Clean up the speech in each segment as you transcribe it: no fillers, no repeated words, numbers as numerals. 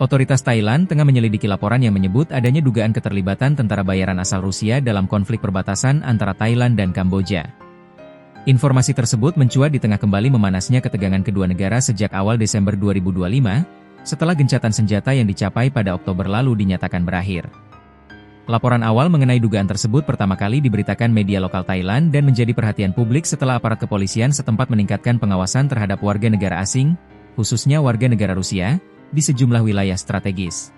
Otoritas Thailand tengah menyelidiki laporan yang menyebut adanya dugaan keterlibatan tentara bayaran asal Rusia dalam konflik perbatasan antara Thailand dan Kamboja. Informasi tersebut mencuat di tengah kembali memanasnya ketegangan kedua negara sejak awal Desember 2025, setelah gencatan senjata yang dicapai pada Oktober lalu dinyatakan berakhir. Laporan awal mengenai dugaan tersebut pertama kali diberitakan media lokal Thailand dan menjadi perhatian publik setelah aparat kepolisian setempat meningkatkan pengawasan terhadap warga negara asing, khususnya warga negara Rusia, di sejumlah wilayah strategis.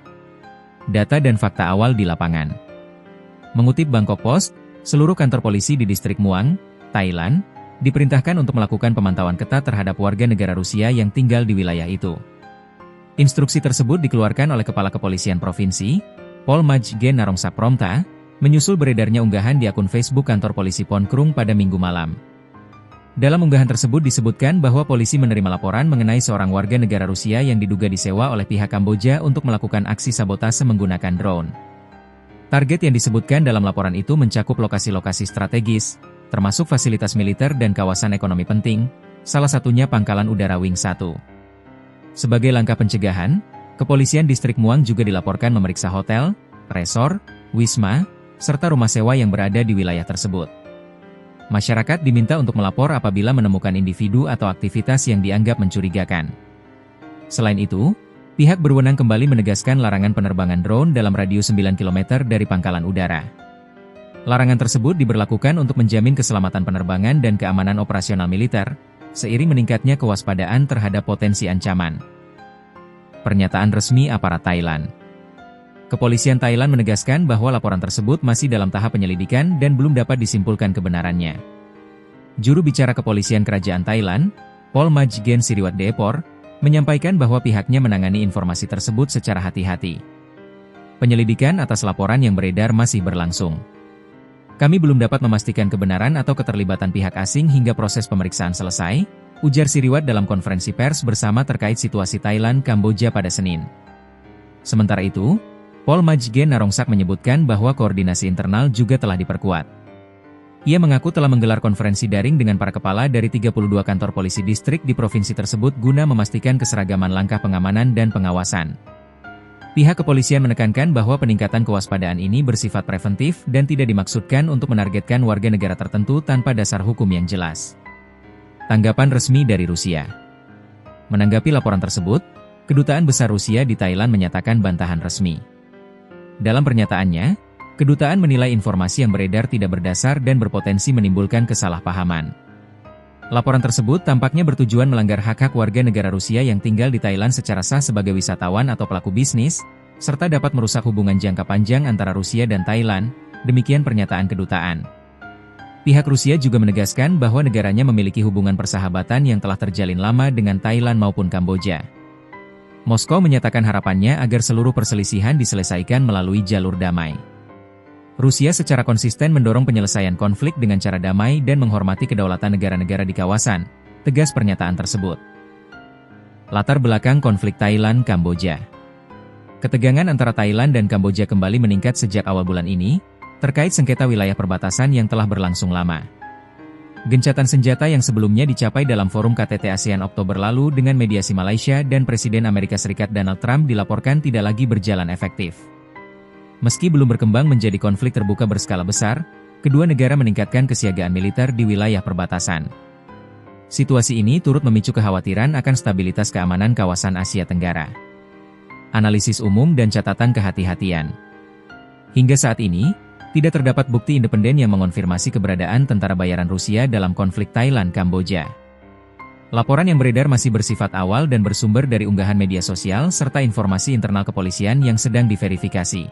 Data dan fakta awal di lapangan. Mengutip Bangkok Post, seluruh kantor polisi di distrik Muang, Thailand, diperintahkan untuk melakukan pemantauan ketat terhadap warga negara Rusia yang tinggal di wilayah itu. Instruksi tersebut dikeluarkan oleh Kepala Kepolisian Provinsi, Pol Maj Gen Narongsak Promta, menyusul beredarnya unggahan di akun Facebook kantor polisi Pon Krung pada Minggu malam. Dalam unggahan tersebut disebutkan bahwa polisi menerima laporan mengenai seorang warga negara Rusia yang diduga disewa oleh pihak Kamboja untuk melakukan aksi sabotase menggunakan drone. Target yang disebutkan dalam laporan itu mencakup lokasi-lokasi strategis, termasuk fasilitas militer dan kawasan ekonomi penting, salah satunya Pangkalan Udara Wing 1. Sebagai langkah pencegahan, Kepolisian Distrik Muang juga dilaporkan memeriksa hotel, resor, wisma, serta rumah sewa yang berada di wilayah tersebut. Masyarakat diminta untuk melapor apabila menemukan individu atau aktivitas yang dianggap mencurigakan. Selain itu, pihak berwenang kembali menegaskan larangan penerbangan drone dalam radius 9 km dari pangkalan udara. Larangan tersebut diberlakukan untuk menjamin keselamatan penerbangan dan keamanan operasional militer, seiring meningkatnya kewaspadaan terhadap potensi ancaman. Pernyataan resmi aparat Thailand. Kepolisian Thailand menegaskan bahwa laporan tersebut masih dalam tahap penyelidikan dan belum dapat disimpulkan kebenarannya. Juru bicara Kepolisian Kerajaan Thailand, Pol Maj Gen Siriwatdepor, menyampaikan bahwa pihaknya menangani informasi tersebut secara hati-hati. Penyelidikan atas laporan yang beredar masih berlangsung. Kami belum dapat memastikan kebenaran atau keterlibatan pihak asing hingga proses pemeriksaan selesai, ujar Siriwat dalam konferensi pers bersama terkait situasi Thailand-Kamboja pada Senin. Sementara itu, Pol Maj Gen Narongsak menyebutkan bahwa koordinasi internal juga telah diperkuat. Ia mengaku telah menggelar konferensi daring dengan para kepala dari 32 kantor polisi distrik di provinsi tersebut guna memastikan keseragaman langkah pengamanan dan pengawasan. Pihak kepolisian menekankan bahwa peningkatan kewaspadaan ini bersifat preventif dan tidak dimaksudkan untuk menargetkan warga negara tertentu tanpa dasar hukum yang jelas. Tanggapan resmi dari Rusia. Menanggapi laporan tersebut, Kedutaan Besar Rusia di Thailand menyatakan bantahan resmi. Dalam pernyataannya, kedutaan menilai informasi yang beredar tidak berdasar dan berpotensi menimbulkan kesalahpahaman. Laporan tersebut tampaknya bertujuan melanggar hak-hak warga negara Rusia yang tinggal di Thailand secara sah sebagai wisatawan atau pelaku bisnis, serta dapat merusak hubungan jangka panjang antara Rusia dan Thailand, demikian pernyataan kedutaan. Pihak Rusia juga menegaskan bahwa negaranya memiliki hubungan persahabatan yang telah terjalin lama dengan Thailand maupun Kamboja. Moskow menyatakan harapannya agar seluruh perselisihan diselesaikan melalui jalur damai. Rusia secara konsisten mendorong penyelesaian konflik dengan cara damai dan menghormati kedaulatan negara-negara di kawasan, tegas pernyataan tersebut. Latar belakang konflik Thailand-Kamboja. Ketegangan antara Thailand dan Kamboja kembali meningkat sejak awal bulan ini, terkait sengketa wilayah perbatasan yang telah berlangsung lama. Gencatan senjata yang sebelumnya dicapai dalam forum KTT ASEAN Oktober lalu dengan mediasi Malaysia dan Presiden Amerika Serikat Donald Trump dilaporkan tidak lagi berjalan efektif. Meski belum berkembang menjadi konflik terbuka berskala besar, kedua negara meningkatkan kesiagaan militer di wilayah perbatasan. Situasi ini turut memicu kekhawatiran akan stabilitas keamanan kawasan Asia Tenggara. Analisis umum dan catatan kehati-hatian. Hingga saat ini, tidak terdapat bukti independen yang mengonfirmasi keberadaan tentara bayaran Rusia dalam konflik Thailand-Kamboja. Laporan yang beredar masih bersifat awal dan bersumber dari unggahan media sosial serta informasi internal kepolisian yang sedang diverifikasi.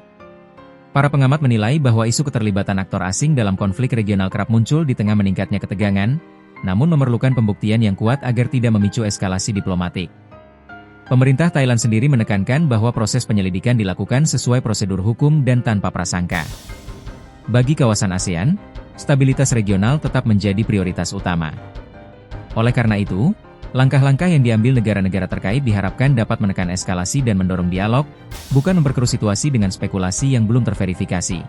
Para pengamat menilai bahwa isu keterlibatan aktor asing dalam konflik regional kerap muncul di tengah meningkatnya ketegangan, namun memerlukan pembuktian yang kuat agar tidak memicu eskalasi diplomatik. Pemerintah Thailand sendiri menekankan bahwa proses penyelidikan dilakukan sesuai prosedur hukum dan tanpa prasangka. Bagi kawasan ASEAN, stabilitas regional tetap menjadi prioritas utama. Oleh karena itu, langkah-langkah yang diambil negara-negara terkait diharapkan dapat menekan eskalasi dan mendorong dialog, bukan memperkeruh situasi dengan spekulasi yang belum terverifikasi.